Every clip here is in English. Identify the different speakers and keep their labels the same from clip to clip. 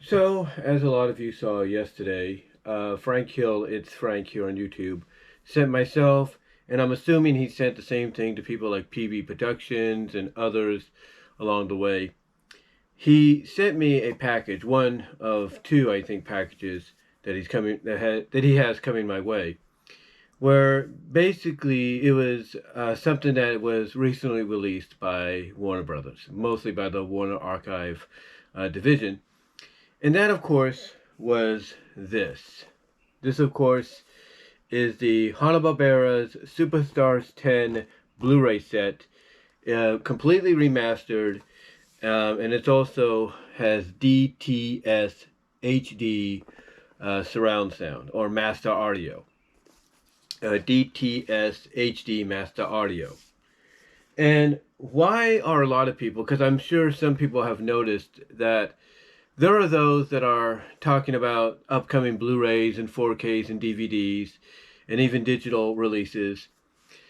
Speaker 1: So, as a lot of you saw yesterday, Frank Hill, it's Frank here on YouTube, sent myself, and I'm assuming he sent the same thing to people like PB Productions and others along the way. He sent me a package, one of two, I think, packages that he has coming my way, where basically it was something that was recently released by Warner Brothers, mostly by the Warner Archive division. And that, of course, was this. This, of course, is the Hanna-Barbera's Superstars 10 Blu-ray set, completely remastered, and it also has DTS HD surround sound, or master audio. DTS HD master audio. And why are a lot of people, because I'm sure some people have noticed that there are those that are talking about upcoming Blu-rays and 4Ks and DVDs and even digital releases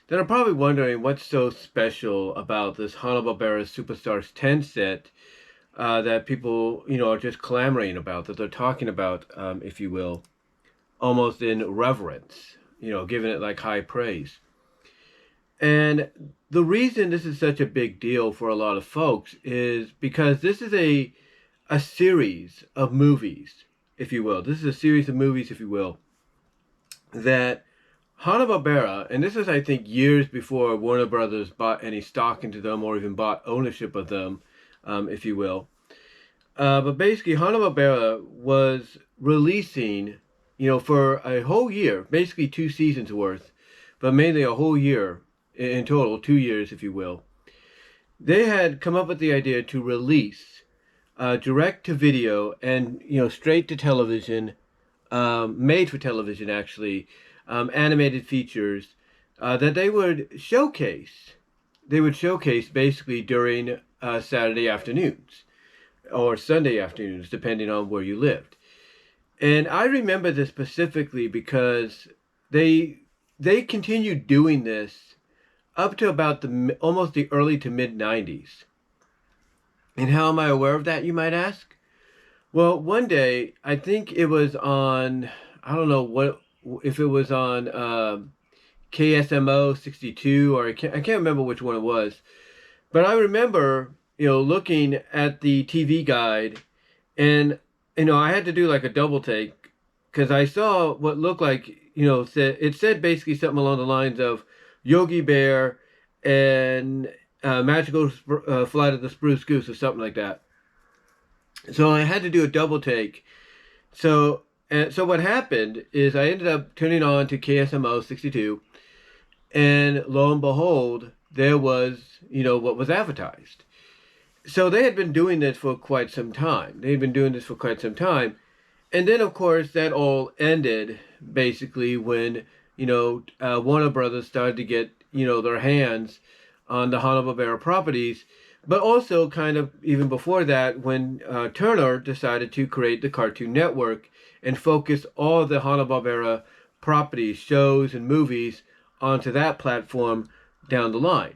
Speaker 1: that are probably wondering what's so special about this Hanna-Barbera Superstars 10 set that people, are just clamoring about, that they're talking about, if you will, almost in reverence, giving it like high praise. And the reason this is such a big deal for a lot of folks is because this is a series of movies, if you will. This is a series of movies, if you will, that Hanna-Barbera, and this is, I think, years before Warner Brothers bought any stock into them or even bought ownership of them, if you will. But basically, Hanna-Barbera was releasing, for a whole year, basically 2 seasons worth, but mainly a whole year in total, 2 years, if you will. They had come up with the idea to release direct to video and straight to television, made for television actually, animated features that they would showcase. They would showcase basically during Saturday afternoons or Sunday afternoons, depending on where you lived. And I remember this specifically because they continued doing this up to about almost the early to mid 90s. And how am I aware of that, you might ask? Well, one day, I think it was on, I don't know if it was on KSMO 62, or I can't remember which one it was. But I remember, looking at the TV guide, and, I had to do like a double take, because I saw what looked like, it said basically something along the lines of Yogi Bear and Magical Flight of the Spruce Goose or something like that. So I had to do a double take. So what happened is I ended up turning on to KSMO 62, and lo and behold, there was, what was advertised. So they had been doing this for quite some time. And then, of course, that all ended basically when, Warner Brothers started to get, their hands on the Hanna-Barbera properties, but also kind of even before that when Turner decided to create the Cartoon Network and focus all the Hanna-Barbera properties, shows, and movies onto that platform down the line.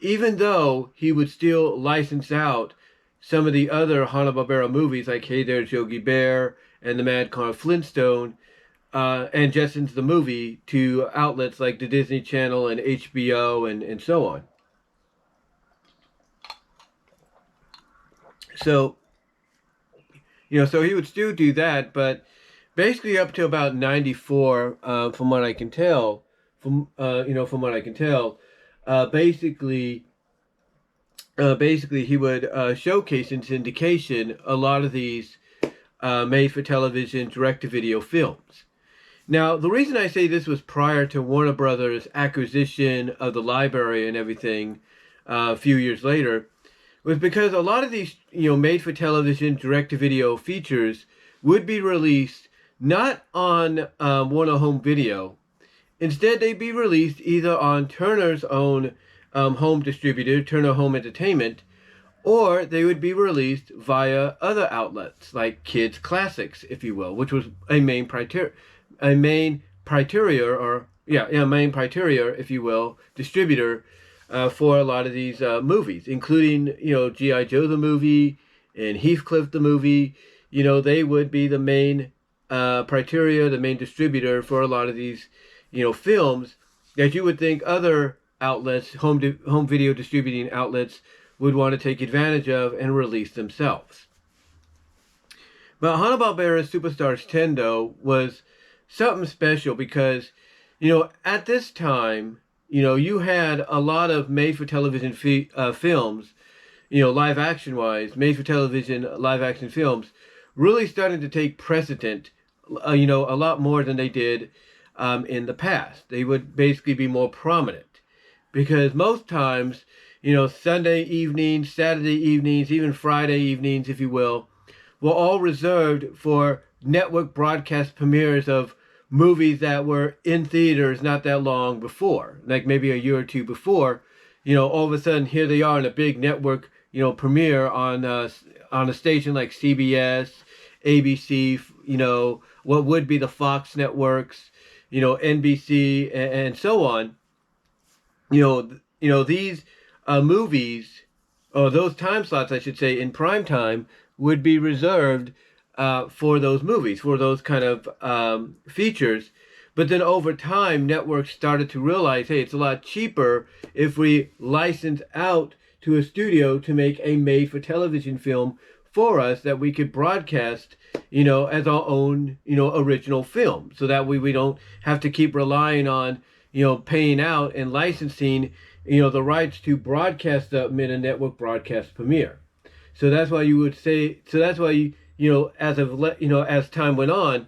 Speaker 1: Even though he would still license out some of the other Hanna-Barbera movies like Hey There's Yogi Bear and The Mad Car Flintstone, and Jetsons the Movie to outlets like the Disney Channel and HBO and so on. So, so he would still do that, but basically up to about 94, from what I can tell, basically he would showcase in syndication a lot of these made-for-television, direct-to-video films. Now, the reason I say this was prior to Warner Brothers' acquisition of the library and everything a few years later was because a lot of these, made-for-television, direct-to-video features would be released not on Warner Home Video. Instead, they'd be released either on Turner's own home distributor, Turner Home Entertainment, or they would be released via other outlets like Kids Classics, if you will, which was a main criteria, if you will, distributor for a lot of these movies, including, G.I. Joe the movie and Heathcliff the movie, they would be the main criteria, the main distributor for a lot of these, films that you would think other outlets, home video distributing outlets, would want to take advantage of and release themselves. But Hanna-Barbera's Superstars 10, though, was something special because, at this time, you had a lot of made-for-television films, live action-wise, made-for-television live-action films, really starting to take precedent, a lot more than they did in the past. They would basically be more prominent because most times, Sunday evenings, Saturday evenings, even Friday evenings, if you will, were all reserved for network broadcast premieres of movies that were in theaters not that long before, like maybe a year or two before. All of a sudden here they are in a big network, premiere on a station like CBS, ABC, what would be the Fox networks, NBC, and so on. These movies, or those time slots, I should say, in prime time, would be reserved for those movies, for those kind of features. But then over time, networks started to realize, hey, it's a lot cheaper if we license out to a studio to make a made-for-television film for us that we could broadcast, as our own, original film. So that way we don't have to keep relying on, paying out and licensing, the rights to broadcast them in a network broadcast premiere. So that's why you would say, as time went on,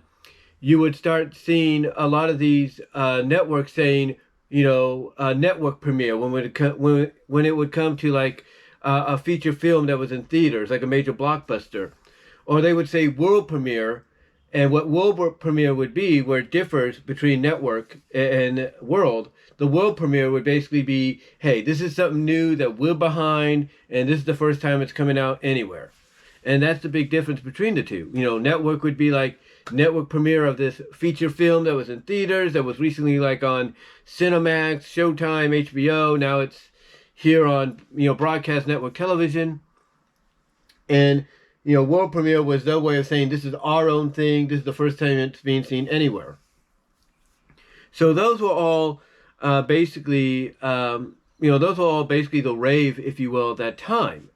Speaker 1: you would start seeing a lot of these networks saying, network premiere when it would come to like a feature film that was in theaters, like a major blockbuster. Or they would say world premiere, and what world premiere would be, where it differs between network and world, the world premiere would basically be, hey, this is something new that we're behind, and this is the first time it's coming out anywhere. And that's the big difference between the two. Network would be like network premiere of this feature film that was in theaters, that was recently like on Cinemax, Showtime, HBO. Now it's here on, broadcast network television. And, world premiere was their way of saying this is our own thing. This is the first time it's being seen anywhere. So those were all basically the rave, if you will, at that time.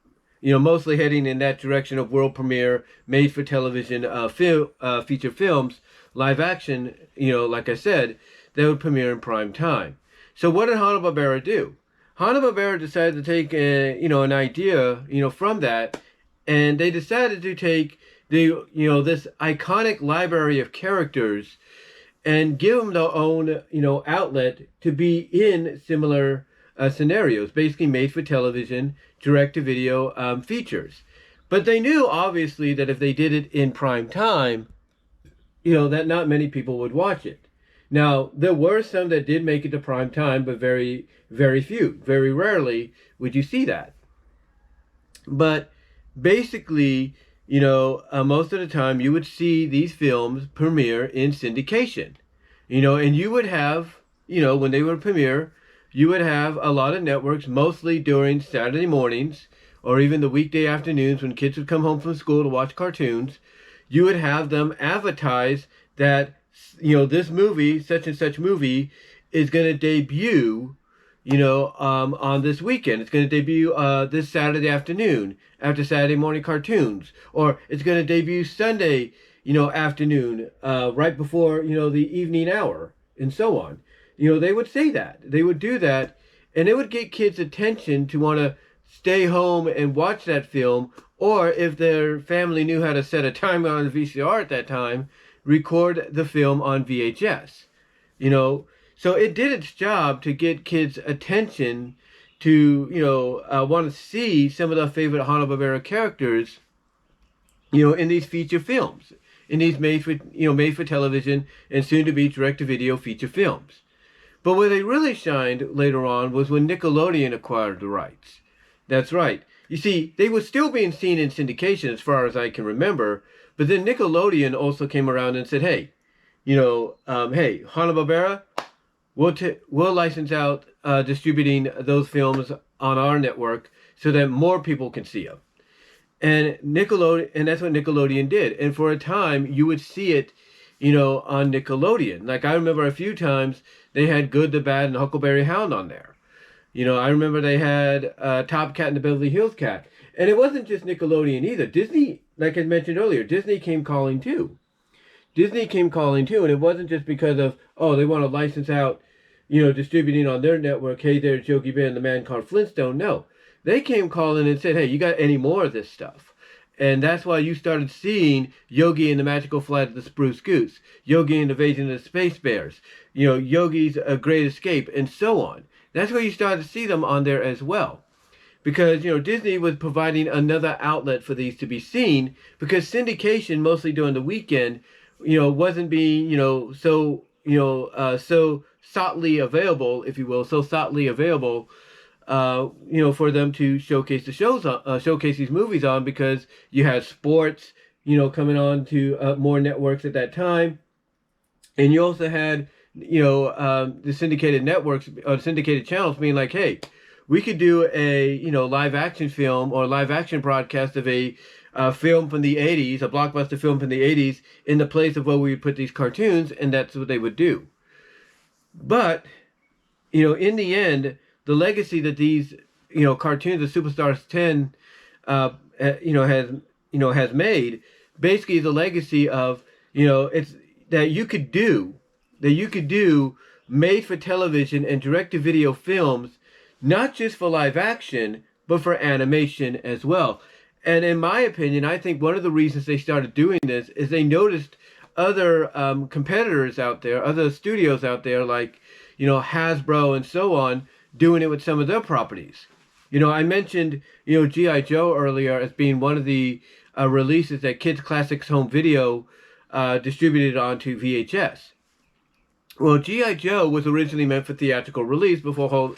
Speaker 1: Mostly heading in that direction of world premiere, made for television feature films, live action, like I said, that would premiere in prime time. So what did Hanna-Barbera do? Hanna-Barbera decided to take an idea, from that, and they decided to take this iconic library of characters and give them their own, outlet to be in similar scenarios, basically made for television, direct-to-video features. But they knew, obviously, that if they did it in prime time, that not many people would watch it. Now, there were some that did make it to prime time, but very, very few. Very rarely would you see that. But basically, most of the time you would see these films premiere in syndication. And you would have, when they would premiere, you would have a lot of networks, mostly during Saturday mornings or even the weekday afternoons when kids would come home from school to watch cartoons. You would have them advertise that, this movie, such and such movie, is going to debut, on this weekend. It's going to debut this Saturday afternoon after Saturday morning cartoons. Or it's going to debut Sunday, afternoon, right before, the evening hour, and so on. They would say that. They would do that, and it would get kids' attention to want to stay home and watch that film, or if their family knew how to set a timer on the VCR at that time, record the film on VHS. So it did its job to get kids' attention to, want to see some of their favorite Hanna-Barbera characters, in these feature films, in these made for television and soon to be direct-to-video feature films. But where they really shined later on was when Nickelodeon acquired the rights. That's right. You see, they were still being seen in syndication as far as I can remember, but then Nickelodeon also came around and said, hey, hey, Hanna-Barbera, we'll license out distributing those films on our network so that more people can see them. And Nickelodeon, and that's what Nickelodeon did. And for a time, you would see it, you know, on Nickelodeon. Like I remember a few times they had Good, the Bad, and Huckleberry Hound on there. You know, I remember they had Top Cat and the Beverly Hills Cat. And it wasn't just Nickelodeon either. Disney, like I mentioned earlier, Disney came calling too. Disney came calling too, and it wasn't just because of, oh, they want to license out, you know, distributing on their network, hey, there's Yogi Bear and the Man Called Flintstone. No. They came calling and said, hey, you got any more of this stuff? And that's why you started seeing Yogi and the Magical Flight of the Spruce Goose, Yogi and the Invasion of the Space Bears, you know, Yogi's Great Escape, and so on. That's where you started to see them on there as well. Because, you know, Disney was providing another outlet for these to be seen, because syndication, mostly during the weekend, you know, wasn't being, you know, so, so softly available, if you will, so softly available, you know, for them to showcase the shows on, showcase these movies on, because you had sports, you know, coming on to more networks at that time. And you also had, you know, the syndicated networks or syndicated channels being like, hey, we could do a, you know, live action film or live action broadcast of a film from the 80s, a blockbuster film from the 80s, in the place of where we would put these cartoons, and that's what they would do. But, you know, in the end, the legacy that these, you know, cartoons of Superstars 10, has made, basically the legacy of, you know, it's that you could do, made for television and direct to video films, not just for live action, but for animation as well. And in my opinion, I think one of the reasons they started doing this is they noticed other competitors out there, other studios out there, like, you know, Hasbro and so on, doing it with some of their properties. You know, I mentioned, you know, G.I. Joe earlier as being one of the releases that Kids Classics Home Video distributed onto VHS. Well, G.I. Joe was originally meant for theatrical release before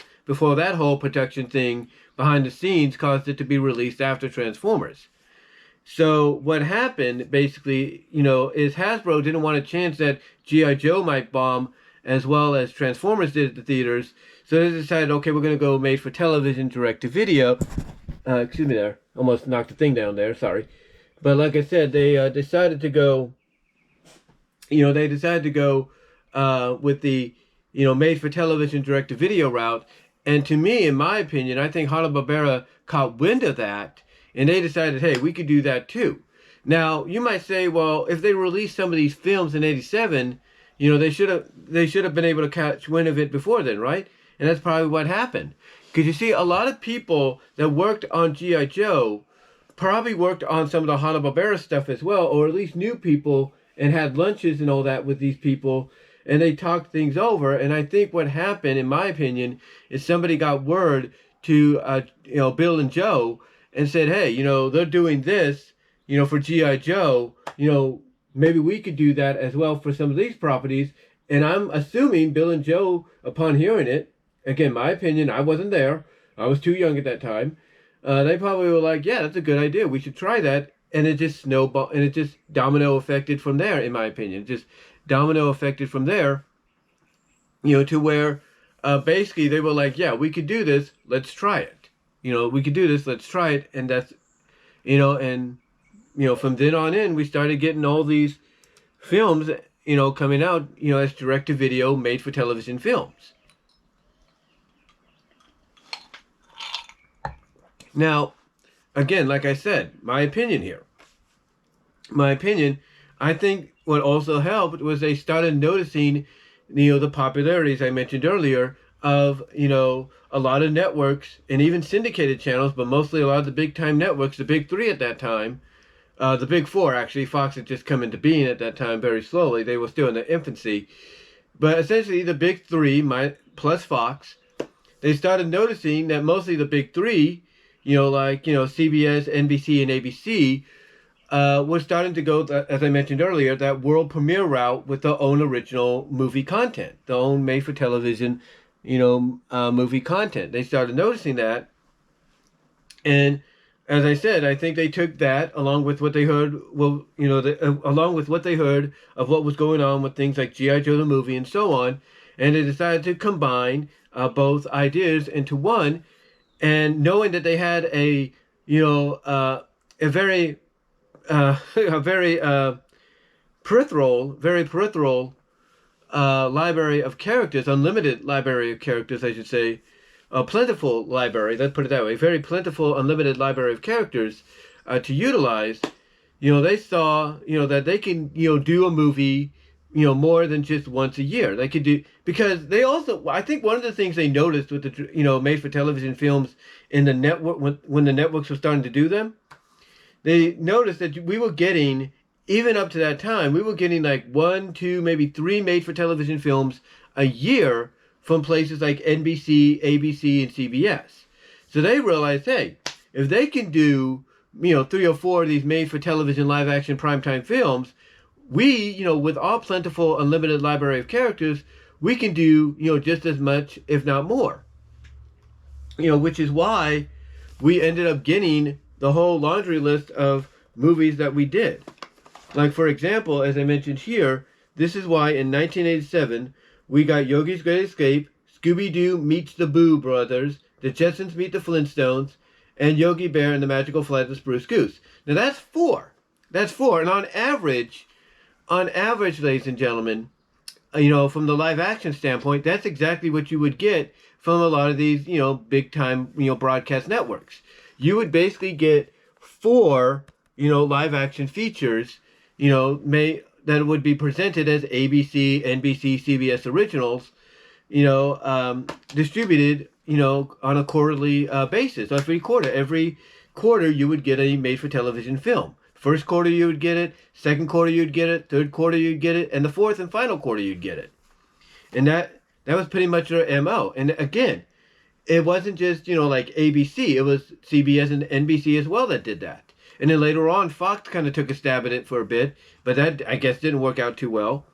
Speaker 1: that whole production thing behind the scenes caused it to be released after Transformers. So what happened, basically, you know, is Hasbro didn't want a chance that G.I. Joe might bomb as well as Transformers did at the theaters. So they decided, okay, we're going to go made for television, direct to video. Excuse me there. Almost knocked the thing down there. Sorry. But like I said, they decided to go, you know, with the, you know, made for television, direct to video route. And to me, in my opinion, I think Hanna-Barbera caught wind of that, and they decided, hey, we could do that too. Now, you might say, well, if they released some of these films in '87, you know, they should have been able to catch wind of it before then, right? And that's probably what happened. Because you see, a lot of people that worked on G.I. Joe probably worked on some of the Hanna-Barbera stuff as well, or at least knew people and had lunches and all that with these people, and they talked things over. And I think what happened, in my opinion, is somebody got word to, you know, Bill and Joe and said, hey, you know, they're doing this, you know, for G.I. Joe, you know, maybe we could do that as well for some of these properties. And I'm assuming Bill and Joe, upon hearing it, again, my opinion, I wasn't there, I was too young at that time, they probably were like, yeah, that's a good idea, we should try that. And it just snowballed, and it just domino affected from there, in my opinion. Just domino affected from there, you know, to where basically they were like, yeah, we could do this, let's try it. You know, we could do this, let's try it. And that's, you know, and, you know, from then on in, we started getting all these films, you know, coming out, you know, as direct-to-video, made-for-television films. Now, again, like I said, my opinion here. My opinion, I think what also helped was they started noticing, you know, the popularities I mentioned earlier of, you know, a lot of networks and even syndicated channels, but mostly a lot of the big-time networks, the big three at that time, the big four, actually. Fox had just come into being at that time very slowly. They were still in their infancy. But essentially, the big three, plus Fox, they started noticing that mostly the big three, you know, like, you know, CBS, NBC, and ABC, was starting to go, as I mentioned earlier, that world premiere route with their own original movie content, their own made-for-television, you know, movie content. They started noticing that. And as I said, I think they took that along with what they heard, well, you know, along with what they heard of what was going on with things like G.I. Joe the movie and so on, and they decided to combine both ideas into one. And knowing that they had a, you know, a very a very peripheral library of characters, unlimited library of characters, I should say, a plentiful library, let's put it that way, very plentiful, unlimited library of characters to utilize. They saw, that they can, do a movie, more than just once a year. They could do, because they also, I think one of the things they noticed with the, made for television films in the network, when the networks were starting to do them, they noticed that we were getting, even up to that time, we were getting like 1, 2, maybe 3 made for television films a year from places like NBC, ABC, and CBS. So they realized, hey, if they can do, 3 or 4 of these made for television live action primetime films, we, with our plentiful unlimited library of characters, we can do, just as much, if not more. Which is why we ended up getting the whole laundry list of movies that we did. Like, for example, as I mentioned here, this is why in 1987, we got Yogi's Great Escape, Scooby-Doo Meets the Boo Brothers, The Jetsons Meet the Flintstones, and Yogi Bear and the Magical Flight of the Spruce Goose. Now that's 4. That's 4. And on average, ladies and gentlemen, from the live action standpoint, that's exactly what you would get from a lot of these, big time, broadcast networks. You would basically get 4, live action features, that would be presented as ABC, NBC, CBS originals, distributed, on a quarterly basis. Every quarter you would get a made-for-television film. First quarter you would get it, second quarter you'd get it, third quarter you'd get it, and the fourth and final quarter you'd get it. And that was pretty much their MO. And again, it wasn't just, like ABC, it was CBS and NBC as well that did that. And then later on, Fox kind of took a stab at it for a bit, but that, I guess, didn't work out too well.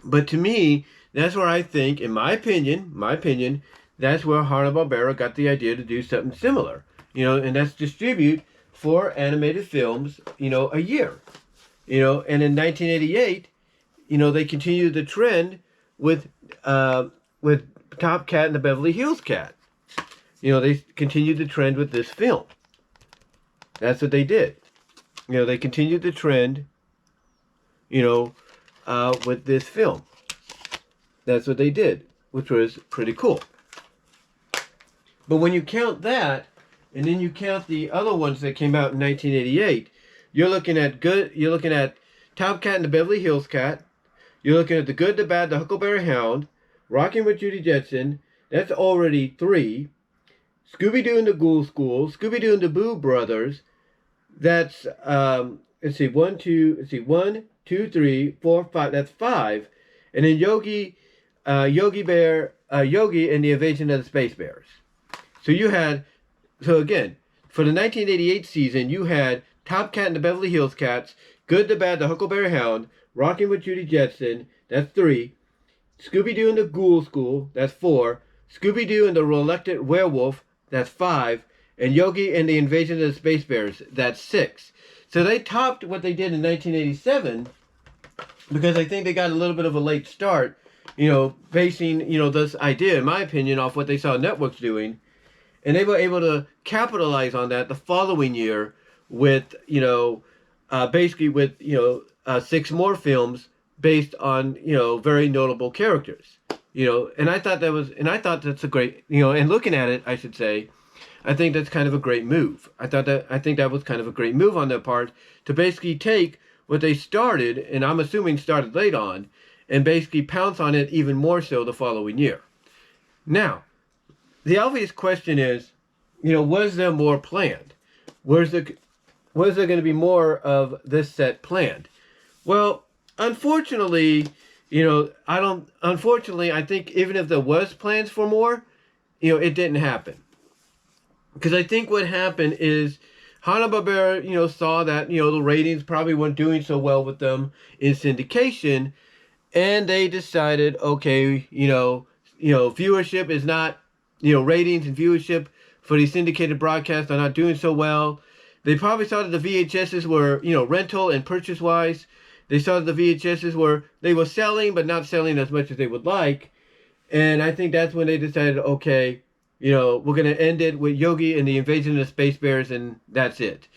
Speaker 1: But to me, that's where I think, in my opinion, that's where Hanna-Barbera got the idea to do something similar. And that's distribute 4 animated films, a year. And in 1988, they continued the trend with Top Cat and the Beverly Hills Cat. They continued the trend with this film. That's what they did. They continued the trend, with this film. That's what they did, which was pretty cool. But when you count that, and then you count the other ones that came out in 1988, you're looking at Top Cat and the Beverly Hills Cat. You're looking at The Good, the Bad, the Huckleberry Hound, Rockin' with Judy Jetson. That's already 3. Scooby-Doo and the Ghoul School, Scooby-Doo and the Boo Brothers. That's, 1, 2, 3, 4, 5. That's 5. And then Yogi Bear, Yogi and the Invasion of the Space Bears. So again, for the 1988 season, you had Top Cat and the Beverly Hills Cats, Good, the Bad, the Huckleberry Hound, Rockin' with Judy Jetson. That's 3. Scooby-Doo and the Ghoul School. That's 4. Scooby-Doo and the Reluctant Werewolf. That's 5. And Yogi and the Invasion of the Space Bears, that's 6. So they topped what they did in 1987 because I think they got a little bit of a late start, basing, this idea, in my opinion, off what they saw networks doing. And they were able to capitalize on that the following year with, basically with, 6 more films based on, very notable characters. And I thought that's a great, and looking at it, I should say, I think that's kind of a great move. I think that was kind of a great move on their part to basically take what they started, and I'm assuming started late on, and basically pounce on it even more so the following year. Now, the obvious question is, was there more planned? Was there going to be more of this set planned? Well, unfortunately, I think even if there was plans for more, it didn't happen. Because I think what happened is Hanna-Barbera, saw that, the ratings probably weren't doing so well with them in syndication, and they decided, okay, viewership is not, ratings and viewership for the syndicated broadcasts are not doing so well. They probably saw that the VHSs were, rental and purchase-wise. They saw that the VHSs they were selling, but not selling as much as they would like. And I think that's when they decided, okay, we're going to end it with Yogi and the Invasion of the Space Bears, and that's it.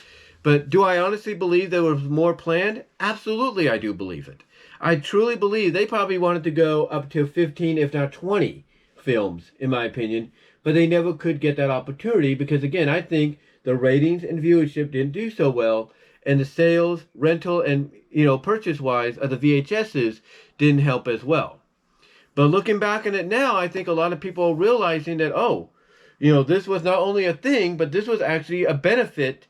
Speaker 1: But do I honestly believe there was more planned? Absolutely, I do believe it. I truly believe they probably wanted to go up to 15, if not 20 films, in my opinion, but they never could get that opportunity because, again, I think the ratings and viewership didn't do so well, and the sales, rental, and purchase-wise of the VHSs didn't help as well. But looking back on it now, I think a lot of people are realizing that, this was not only a thing, but this was actually a benefit,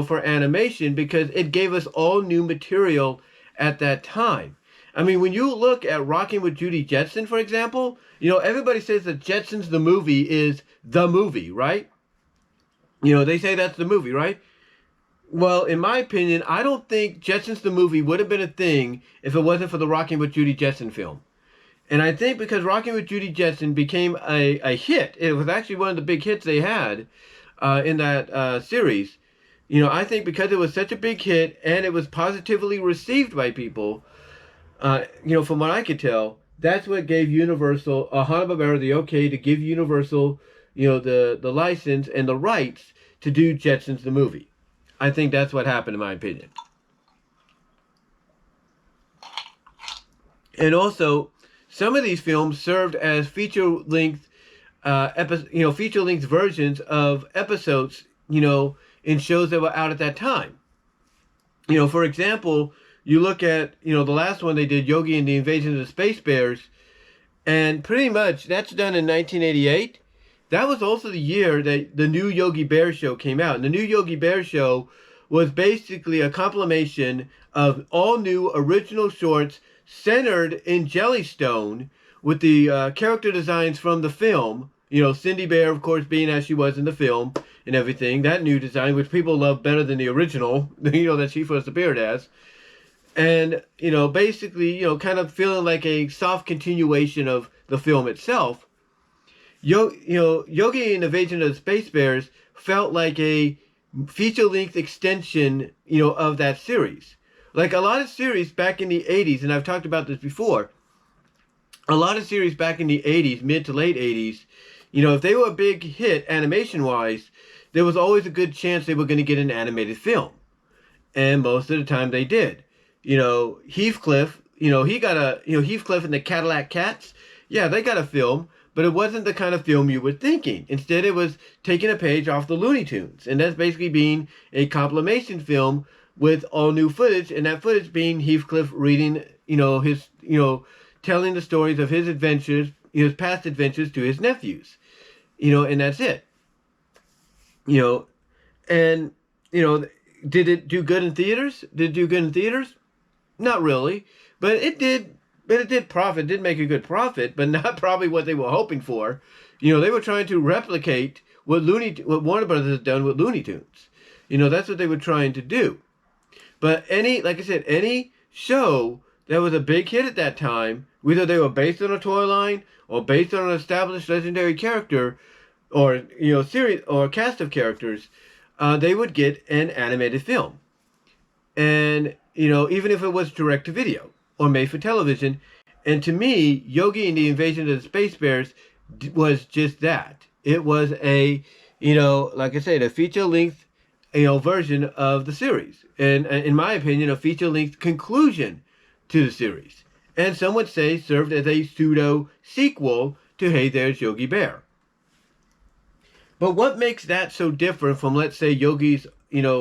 Speaker 1: for animation because it gave us all new material at that time. I mean, when you look at Rocking with Judy Jetson, for example, everybody says that Jetsons the movie is the movie, right? They say that's the movie, right? Well, in my opinion, I don't think Jetsons the movie would have been a thing if it wasn't for the Rocking with Judy Jetson film. And I think because Rocking with Judy Jetson became a hit, it was actually one of the big hits they had in that series. I think because it was such a big hit and it was positively received by people, from what I could tell, that's what gave Universal, Hanna-Barbera, the okay to give Universal, the license and the rights to do Jetsons the movie. I think that's what happened, in my opinion. And also, some of these films served as feature-length, feature-length versions of episodes, in shows that were out at that time. For example, you look at, the last one they did, Yogi and the Invasion of the Space Bears, and pretty much that's done in 1988. That was also the year that the new Yogi Bear show came out. And the new Yogi Bear show was basically a compilation of all new original shorts centered in Jellystone with the character designs from the film. Cindy Bear, of course, being as she was in the film and everything. That new design, which people love better than the original, that she first appeared as. And, basically, kind of feeling like a soft continuation of the film itself. Yogi and the Invasion of the Space Bears felt like a feature-length extension, of that series. Like a lot of series back in the 80s, and I've talked about this before, a lot of series back in the 80s, mid to late 80s, if they were a big hit animation-wise, there was always a good chance they were going to get an animated film. And most of the time they did. Heathcliff, he got a, Heathcliff and the Cadillac Cats, yeah, they got a film, but it wasn't the kind of film you were thinking. Instead, it was taking a page off the Looney Tunes. And that's basically being a compilation film with all new footage, and that footage being Heathcliff reading, his, telling the stories of his adventures, his past adventures to his nephews. And that's it. And, did it do good in theaters? Did it do good in theaters? Not really. But it did profit, did make a good profit, but not probably what they were hoping for. They were trying to replicate what Warner Brothers has done with Looney Tunes. That's what they were trying to do. But like I said, any show that was a big hit at that time, whether they were based on a toy line or based on an established legendary character or, series or cast of characters, they would get an animated film. And, even if it was direct to video or made for television. And to me, Yogi and the Invasion of the Space Bears was just that. It was a, like I said, a feature-length, version of the series. And in my opinion, a feature-length conclusion to the series. And some would say served as a pseudo-sequel to Hey There's Yogi Bear. But what makes that so different from, let's say, Yogi's,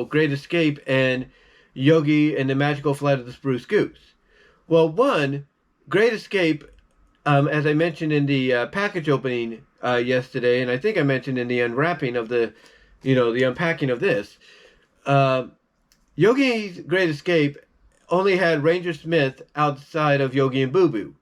Speaker 1: Great Escape and Yogi and the Magical Flight of the Spruce Goose? Well, one, Great Escape, as I mentioned in the package opening yesterday, and I think I mentioned in the unwrapping of the unpacking of this, Yogi's Great Escape only had Ranger Smith outside of Yogi and Boo Boo.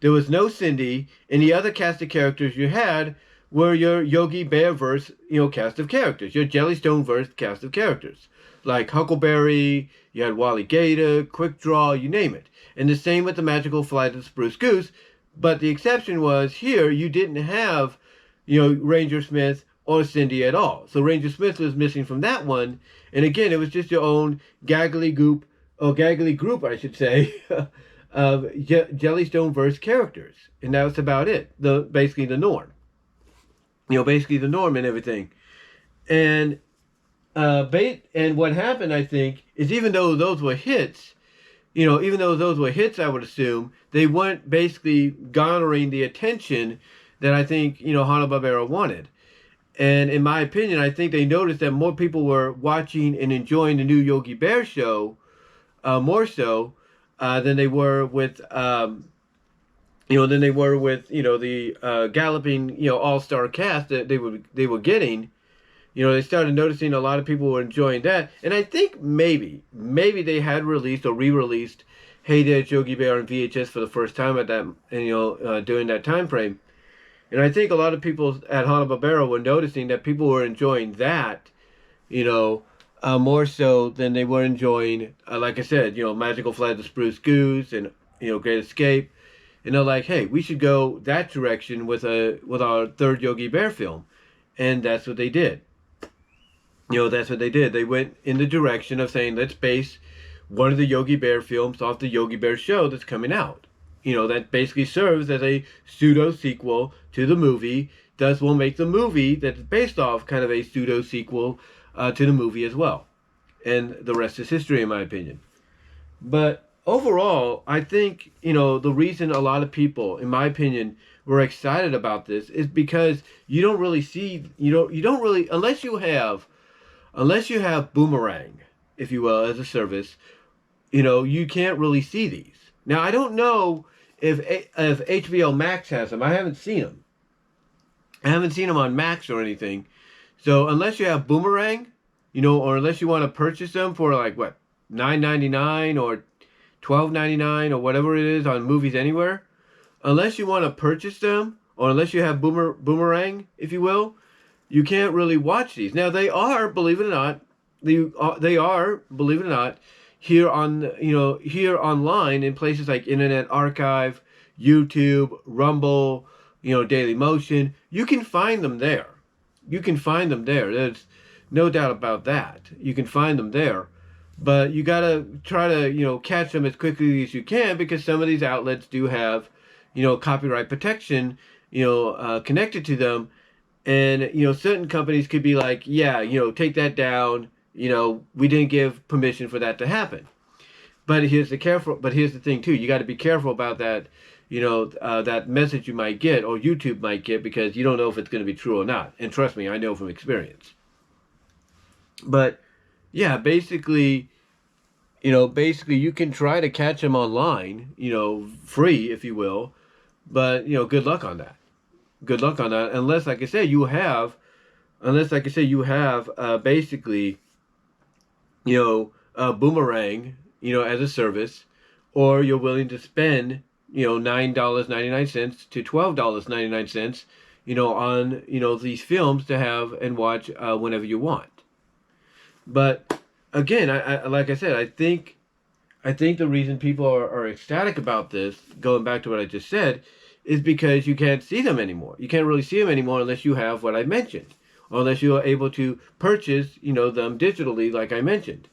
Speaker 1: There was no Cindy, and the other cast of characters you had were your Yogi Bear-verse, cast of characters, your Jellystone-verse cast of characters. Like Huckleberry, you had Wally Gator, Quick Draw, you name it. And the same with the Magical Flight of the Spruce Goose, but the exception was here you didn't have, Ranger Smith or Cindy at all. So Ranger Smith was missing from that one, and again, it was just your own gaggly group, I should say, of Jellystone-verse characters. And that was about it, basically the norm. Basically the norm and everything. And, and what happened, I think, is even though those were hits, even though those were hits, I would assume they weren't basically garnering the attention that I think Hanna-Barbera wanted. And in my opinion, I think they noticed that more people were watching and enjoying the new Yogi Bear show, more so than they were with, the galloping, all-star cast that they were getting. They started noticing a lot of people were enjoying that, and I think maybe they had released or re-released Hey There's Yogi Bear on VHS for the first time at that, during that time frame. And I think a lot of people at Hanna-Barbera were noticing that people were enjoying that, more so than they were enjoying, like I said, Magical Flight of the Spruce Goose and, Great Escape. And they're like, hey, we should go that direction with our third Yogi Bear film. And that's what they did. That's what they did. They went in the direction of saying, let's base one of the Yogi Bear films off the Yogi Bear show that's coming out. That basically serves as a pseudo sequel to the movie. Thus will make the movie that's based off kind of a pseudo sequel to the movie as well. And the rest is history, in my opinion. But overall, I think, the reason a lot of people, in my opinion, were excited about this is because you don't really see, you don't really, unless you have Boomerang, if you will, as a service, you can't really see these. Now, I don't know if HBO Max has them. I haven't seen them. I haven't seen them on Max or anything. So unless you have Boomerang, or unless you want to purchase them for like what, $9.99 or $12.99 or whatever it is on Movies Anywhere, unless you want to purchase them, or unless you have Boomerang, if you will, you can't really watch these. Now they are, believe it or not, here online in places like Internet Archive, YouTube, Rumble, Daily Motion. You can find them there. There's no doubt about that. You can find them there. But you gotta try to, catch them as quickly as you can, because some of these outlets do have, copyright protection, connected to them. And, certain companies could be like, yeah, take that down. We didn't give permission for that to happen. But here's the thing too. You got to be careful about that, that message you might get or YouTube might get, because you don't know if it's going to be true or not. And trust me, I know from experience. But yeah, basically you can try to catch them online, free, if you will. But, good luck on that. Good luck on that. Unless, like I say, you have basically, Boomerang, as a service, or you're willing to spend, $9.99 to $12.99, on, these films to have and watch whenever you want. But again, I like I said, I think the reason people are ecstatic about this, going back to what I just said, is because you can't see them anymore. You can't really see them anymore unless you have what I mentioned, or unless you are able to purchase, them digitally, like I mentioned.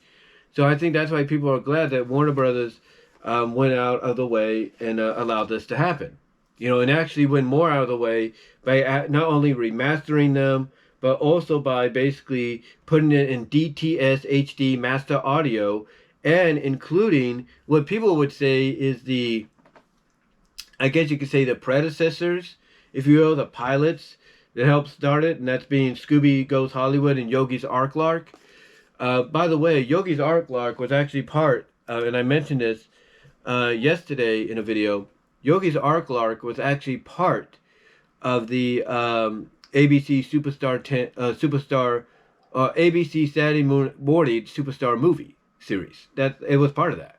Speaker 1: So I think that's why people are glad that Warner Brothers went out of the way and allowed this to happen. And actually went more out of the way by not only remastering them, but also by basically putting it in DTS HD master audio, and including what people would say is I guess you could say the predecessors, if you will, the pilots that helped start it, and that's being Scooby Goes Hollywood and Yogi's Ark Lark. By the way, Yogi's Ark Lark was actually part, and I mentioned this yesterday in a video, Yogi's Ark Lark was actually part of the ABC ABC Saturday Morning Superstar movie series. That it was part of that.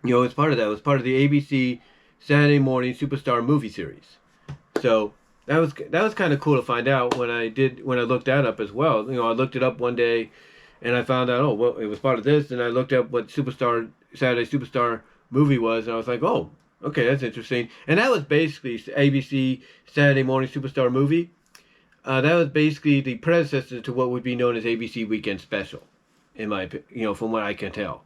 Speaker 1: It was part of that. It was part of the ABC Saturday Morning Superstar movie series. So that was kind of cool to find out when I looked that up as well. I looked it up one day, and I found out, oh, well, it was part of this. And I looked up what Saturday Superstar movie was, and I was like, oh, okay, that's interesting. And that was basically ABC Saturday Morning Superstar movie. That was basically the predecessor to what would be known as ABC Weekend Special, in my from what I can tell.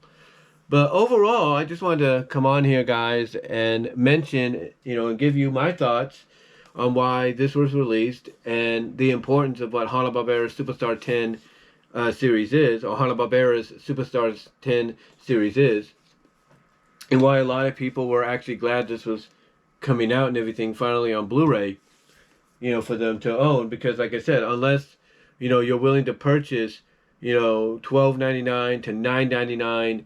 Speaker 1: But overall, I just wanted to come on here, guys, and mention, and give you my thoughts on why this was released and the importance of what Hanna-Barbera Superstar 10 series is, or Hanna-Barbera's Superstars 10 series is, and why a lot of people were actually glad this was coming out and everything finally on Blu-ray, for them to own. Because like I said, unless, you're willing to purchase, $12.99 to $9.99,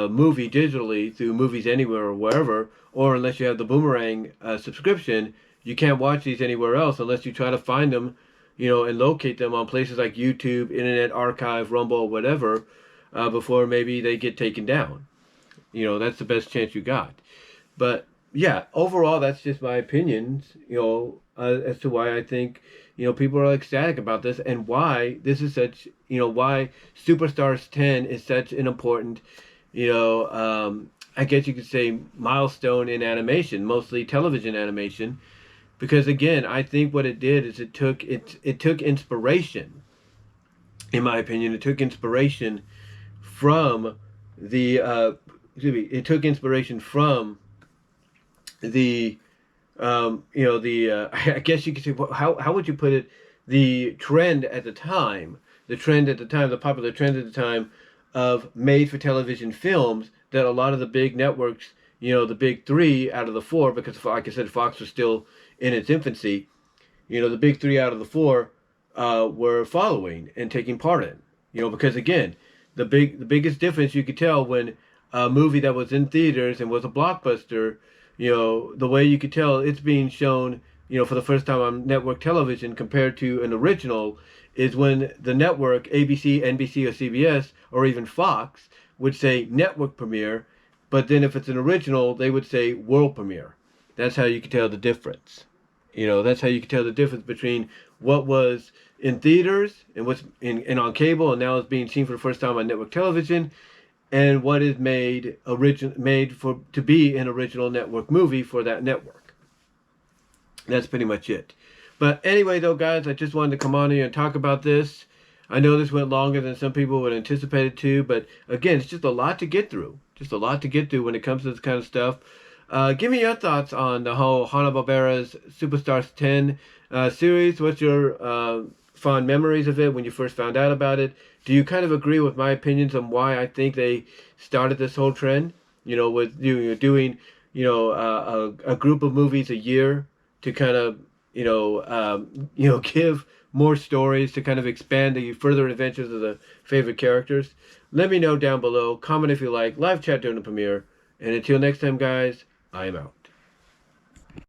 Speaker 1: a movie digitally through Movies Anywhere or wherever, or unless you have the Boomerang subscription, you can't watch these anywhere else unless you try to find them, and locate them on places like YouTube, Internet Archive, Rumble, whatever, before maybe they get taken down. That's the best chance you got. But yeah, overall, that's just my opinions, as to why I think, people are ecstatic about this, and why this is such, why Superstars 10 is such an important, I guess you could say, milestone in animation, mostly television animation. Because again, I think what it did is it took inspiration, in my opinion, it took inspiration from the, it took inspiration from the, I guess you could say, how would you put it? The trend at the time, the popular trend at the time of made-for-television films that a lot of the big networks, the big three out of the four, because like I said, Fox was still in its infancy, the big three out of the four were following and taking part in, because again, the biggest difference you could tell when a movie that was in theaters and was a blockbuster, the way you could tell it's being shown, for the first time on network television compared to an original, is when the network, ABC, NBC, or CBS, or even Fox, would say network premiere, but then if it's an original, they would say world premiere. That's how you could tell the difference. That's how you could tell the difference between what was in theaters and what's in on cable and now is being seen for the first time on network television, and what is made to be an original network movie for that network. That's pretty much it. But anyway, though, guys, I just wanted to come on here and talk about this. I know this went longer than some people would anticipate it to, but again, it's just a lot to get through. Just a lot to get through when it comes to this kind of stuff. Give me your thoughts on the whole Hanna-Barbera's Superstars 10 series. What's your fond memories of it when you first found out about it? Do you kind of agree with my opinions on why I think they started this whole trend? With doing a group of movies a year to kind of give more stories to kind of expand the further adventures of the favorite characters. Let me know down below. Comment if you like. Live chat during the premiere. And until next time, guys, I am out.